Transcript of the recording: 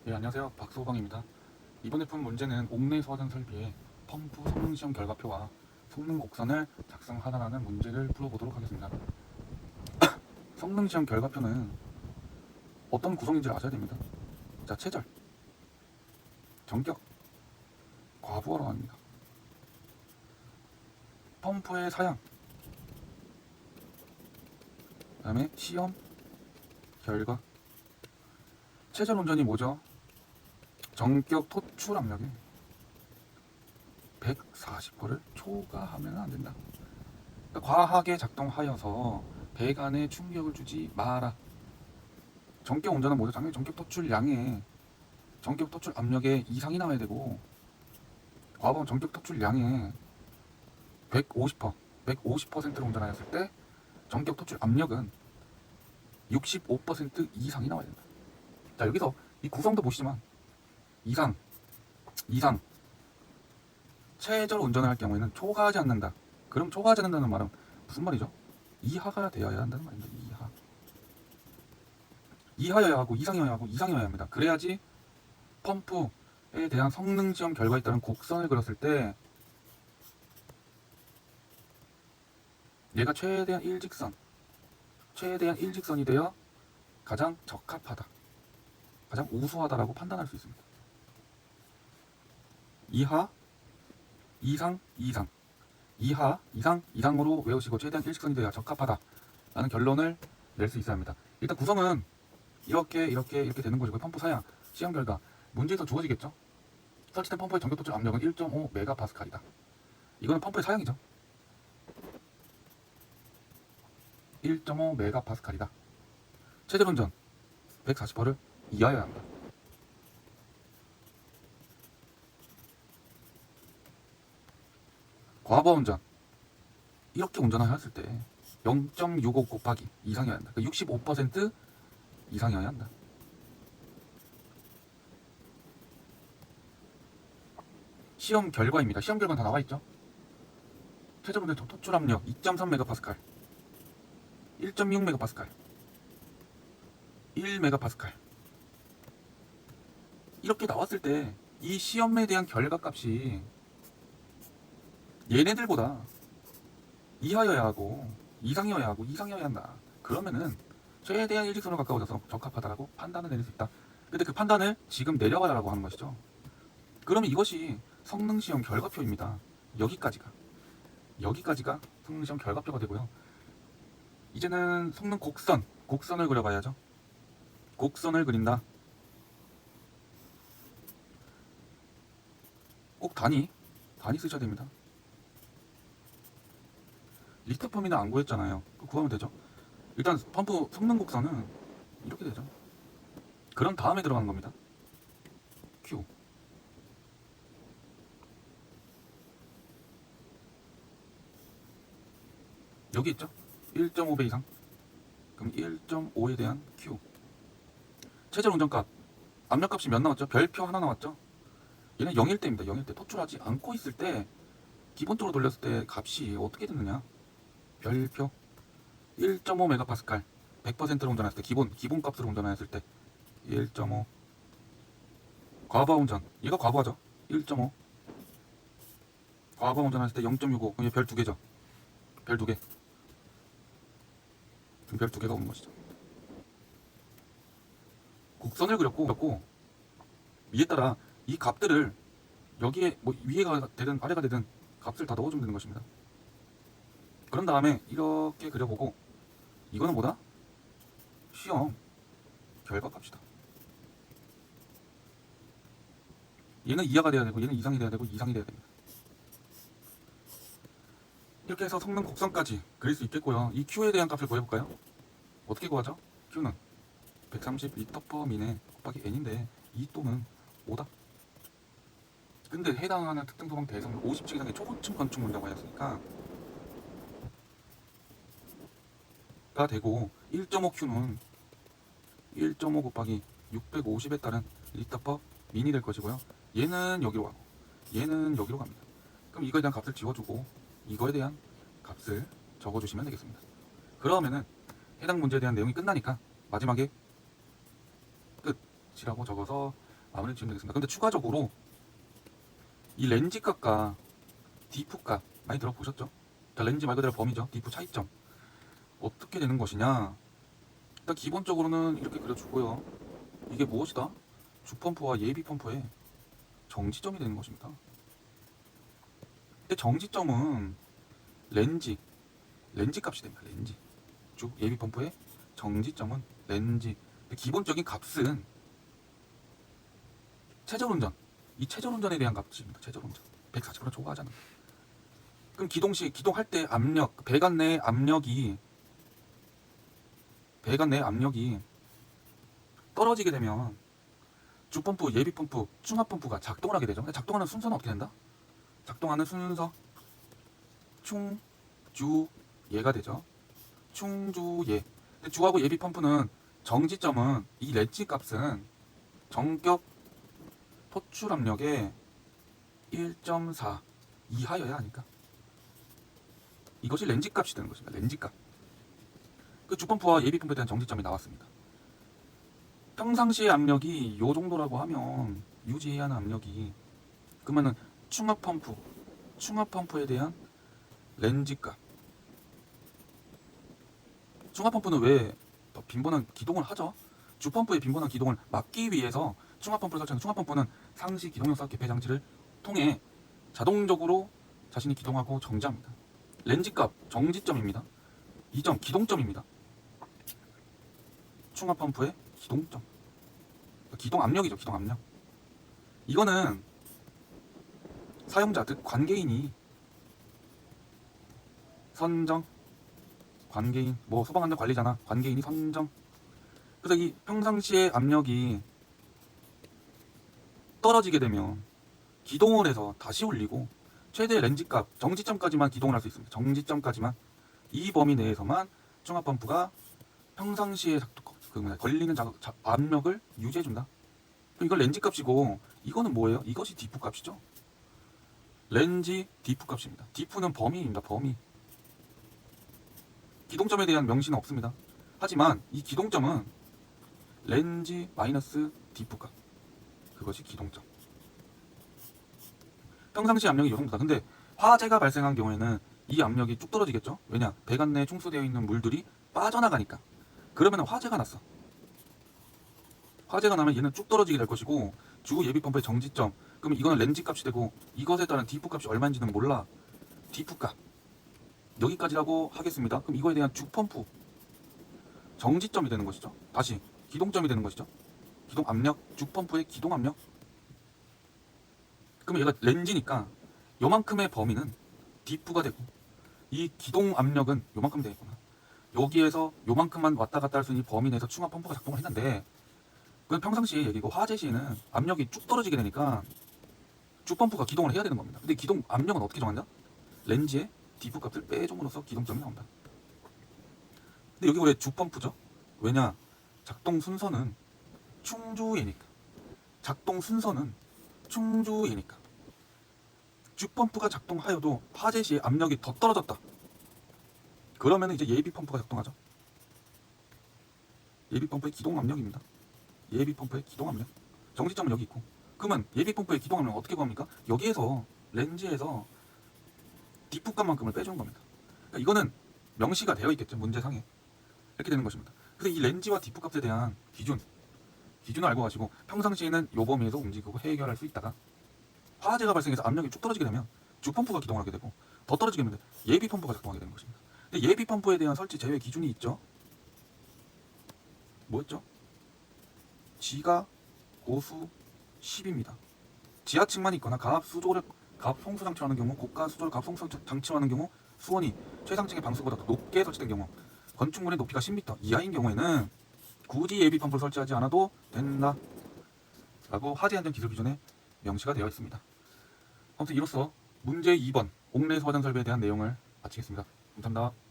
예, 안녕하세요. 박소방입니다. 이번에 푼 문제는 옥내 소화전 설비의 펌프 성능시험 결과표와 성능 곡선을 작성하라는 문제를 풀어보도록 하겠습니다. 성능시험 결과표는 어떤 구성인지를 아셔야 됩니다. 자, 최절, 전격, 과부하로 나옵니다. 펌프의 사양, 그 다음에 시험, 결과. 최절 운전이 뭐죠? 전격 토출 압력에 140%를 초과하면 안 된다. 그러니까 과하게 작동하여서 배관에 충격을 주지 마라. 전격 운전은 뭐죠? 당연히 전격 토출량에 전격 토출 압력에 이상이 나와야 되고, 과범 전격 토출량에 150%를 운전하였을 때 전격 토출 압력은 65% 이상이 나와야 된다. 자, 여기서 이 구성도 보시지만 이상 최저 운전을 할 경우에는 초과하지 않는다. 그럼 초과하지 않는다는 말은 무슨 말이죠? 이하가 되어야 한다는 말입니다. 이하여야 하고 이상이어야 하고 이상이어야 합니다. 그래야지 펌프에 대한 성능 시험 결과에 따른 곡선을 그렸을 때 얘가 최대한 일직선이 되어 가장 적합하다, 가장 우수하다라고 판단할 수 있습니다. 이하, 이상, 이하, 이상으로 외우시고 최대한 일직선이 되어야 적합하다 라는 결론을 낼 수 있어야 합니다. 일단 구성은 이렇게 되는 것이고, 펌프 사양, 시험 결과, 문제에서 주어지겠죠. 설치된 펌프의 전격 토출 압력은 1.5 메가파스칼이다. 이거는 펌프의 사양이죠. 1.5 메가파스칼이다. 최저 운전 140%를 이하여야 한다. 과부하 운전, 이렇게 운전하였을 때 0.65 곱하기 이상이어야 한다. 그러니까 65% 이상이어야 한다. 시험 결과입니다. 시험 결과는 다 나와 있죠. 최저 운전 토출 압력 2.3 메가파스칼, 1.6 메가파스칼, 1 메가파스칼. 이렇게 나왔을 때 이 시험에 대한 결과값이 얘네들보다 이하여야 하고 이상이어야 한다. 그러면은 최대한 일직선으로 가까워져서 적합하다라고 판단을 내릴 수 있다. 근데 그 판단을 지금 내려가라고 하는 것이죠. 그러면 이것이 성능시험 결과표입니다. 여기까지가 성능시험 결과표가 되고요. 이제는 성능 곡선을 그려봐야죠. 곡선을 그린다. 꼭 단위 쓰셔야 됩니다. 리터 펌이나 안 구했잖아요. 그거 구하면 되죠. 일단 펌프 성능 곡선은 이렇게 되죠. 그런 다음에 들어가는 겁니다. Q. 여기 있죠. 1.5배 이상. 그럼 1.5에 대한 Q. 최저 운전값. 압력값이 몇 나왔죠? 별표 하나 나왔죠. 얘는 0일 때입니다. 0일 때 토출하지 않고 있을 때 기본적으로 돌렸을 때 값이 어떻게 되느냐? 별표 1.5 메가파스칼. 100%로 운전했을 때 기본 값으로 운전했을 때 1.5. 과부하 운전. 얘가 과부하죠. 1.5. 과부하 운전했을 때 0.65. 그럼 별 2개죠. 별 2개. 그럼 별 2개가 오는 것이죠. 곡선을 그렸고 위에 따라 이 값들을 여기에 뭐 위에가 되든 아래가 되든 값을 다 넣어주면 되는 것입니다. 그런 다음에 이렇게 그려보고, 이거는 뭐다? 시험 결과값이다. 얘는 이하가 돼야 되고 얘는 이상이 돼야 되고 이상이 돼야 됩니다. 이렇게 해서 성능 곡선까지 그릴 수 있겠고요. 이 Q에 대한 값을 구해볼까요? 어떻게 구하죠? Q는 130L/min 곱하기 N인데 이 또는 5다. 근데 해당하는 특정 소방 대상을 50층 이상의 초고층 건축 물이라고 하였으니까 가 되고, 1.5Q는 1.5 곱하기 650에 따른 리터/퍼 민이 될 것이고요. 얘는 여기로 가고 얘는 여기로 갑니다. 그럼 이거에 대한 값을 지워주고 이거에 대한 값을 적어주시면 되겠습니다. 그러면은 해당 문제에 대한 내용이 끝나니까 마지막에 끝이라고 적어서 마무리 지으면 되겠습니다. 근데 추가적으로 이 렌즈 값과 디프 값 많이 들어보셨죠? 자, 렌즈 말 그대로 범위죠. 디프 차이점 어떻게 되는 것이냐. 일단 기본적으로는 이렇게 그려주고요. 이게 무엇이다? 주펌프와 예비펌프의 정지점이 되는 것입니다. 근데 정지점은 렌즈 값이 됩니다. 렌즈 주 예비펌프의 정지점은 렌즈. 기본적인 값은 최저운전, 이 최저운전에 대한 값입니다. 최저운전 140% 초과하잖아. 그럼 기동할 때 압력, 배관 내 압력이 떨어지게 되면 주펌프, 예비펌프, 충합펌프가 작동을 하게 되죠. 작동하는 순서는 어떻게 된다? 작동하는 순서 충주예가 되죠. 충주예. 주하고 예비펌프는 정지점은 이 렌즈 값은 정격 토출 압력의 1.4 이하여야 하니까 이것이 렌즈 값이 되는 것입니다. 렌즈 값. 그 주펌프와 예비펌프에 대한 정지점이 나왔습니다. 평상시의 압력이 요 정도라고 하면 유지해야 하는 압력이 그러면은 충합펌프에 대한 렌즈 값. 충합펌프는 왜 빈번한 기동을 하죠? 주펌프의 빈번한 기동을 막기 위해서 충합펌프를 설치하는 충합펌프는 상시 기동용 싹개폐 장치를 통해 자동적으로 자신이 기동하고 정지합니다. 렌즈 값 정지점입니다. 이 점 기동점입니다. 충합펌프의 기동점. 기동 압력이죠. 기동 압력. 이거는 사용자 즉 관계인이 선정, 관계인 뭐 소방안전 관리자나 관계인이 선정. 그래서 이 평상시의 압력이 떨어지게 되면 기동을 해서 다시 올리고 최대 렌즈값 정지점까지만 기동을 할 수 있습니다. 정지점까지만 이 범위 내에서만 충합펌프가 평상시에 걸리는 압력을 유지해준다. 이걸 렌즈 값이고 이거는 뭐예요? 이것이 디프 값이죠. 렌즈 디프 값입니다. 디프는 범위입니다. 범위. 기동점에 대한 명시는 없습니다. 하지만 이 기동점은 렌즈 마이너스 디프 값. 그것이 기동점. 평상시 압력이 이 정도다. 근데 화재가 발생한 경우에는 이 압력이 쭉 떨어지겠죠. 왜냐? 배관 내에 충수되어 있는 물들이 빠져나가니까. 그러면 화재가 났어. 화재가 나면 얘는 쭉 떨어지게 될 것이고 주 예비펌프의 정지점. 그러면 이거는 렌즈 값이 되고 이것에 따른 디프 값이 얼마인지는 몰라. 디프 값. 여기까지라고 하겠습니다. 그럼 이거에 대한 주펌프 정지점이 되는 것이죠. 다시 기동점이 되는 것이죠. 기동 압력, 주펌프의 기동 압력. 그럼 얘가 렌즈니까 요만큼의 범위는 디프가 되고 이 기동 압력은 요만큼 되겠구나. 여기에서 요만큼만 왔다 갔다 할 수 있는 범위 내에서 충합 펌프가 작동을 했는데 그건 평상시의 얘기고 화재 시에는 압력이 쭉 떨어지게 되니까 주펌프가 기동을 해야 되는 겁니다. 근데 기동 압력은 어떻게 정한다? 렌즈의 디프 값을 빼줌으로써 기동점이 나온다. 근데 여기 왜 주펌프죠? 왜냐? 작동 순서는 충주예니까. 작동 순서는 충주예니까. 주펌프가 작동하여도 화재 시에 압력이 더 떨어졌다. 그러면 이제 예비펌프가 작동하죠. 예비펌프의 기동 압력입니다. 예비펌프의 기동 압력. 정지점은 여기 있고. 그러면 예비펌프의 기동 압력은 어떻게 구합니까? 여기에서 렌즈에서 디프 값만큼을 빼주는 겁니다. 그러니까 이거는 명시가 되어 있겠죠. 문제상에. 이렇게 되는 것입니다. 그래서 이 렌즈와 디프 값에 대한 기준을 알고 가시고 평상시에는 요 범위에서 움직이고 해결할 수 있다가 화재가 발생해서 압력이 쭉 떨어지게 되면 주펌프가 기동을 하게 되고 더 떨어지게 되면 예비펌프가 작동하게 되는 것입니다. 근데 예비펌프에 대한 설치 제외 기준이 있죠. 뭐였죠? 지가 고수 10입니다. 지하층만 있거나 가압 송수 장치하는 경우, 고가 수조를 가압 송수 장치하는 경우, 수온이 최상층의 방수보다 더 높게 설치된 경우, 건축물의 높이가 10m 이하인 경우에는 굳이 예비펌프를 설치하지 않아도 된다. 라고 화재 안전 기술 기준에 명시가 되어 있습니다. 아무튼 이로써 문제 2번 옥내 소화장 설비에 대한 내용을 마치겠습니다. 감사합니다.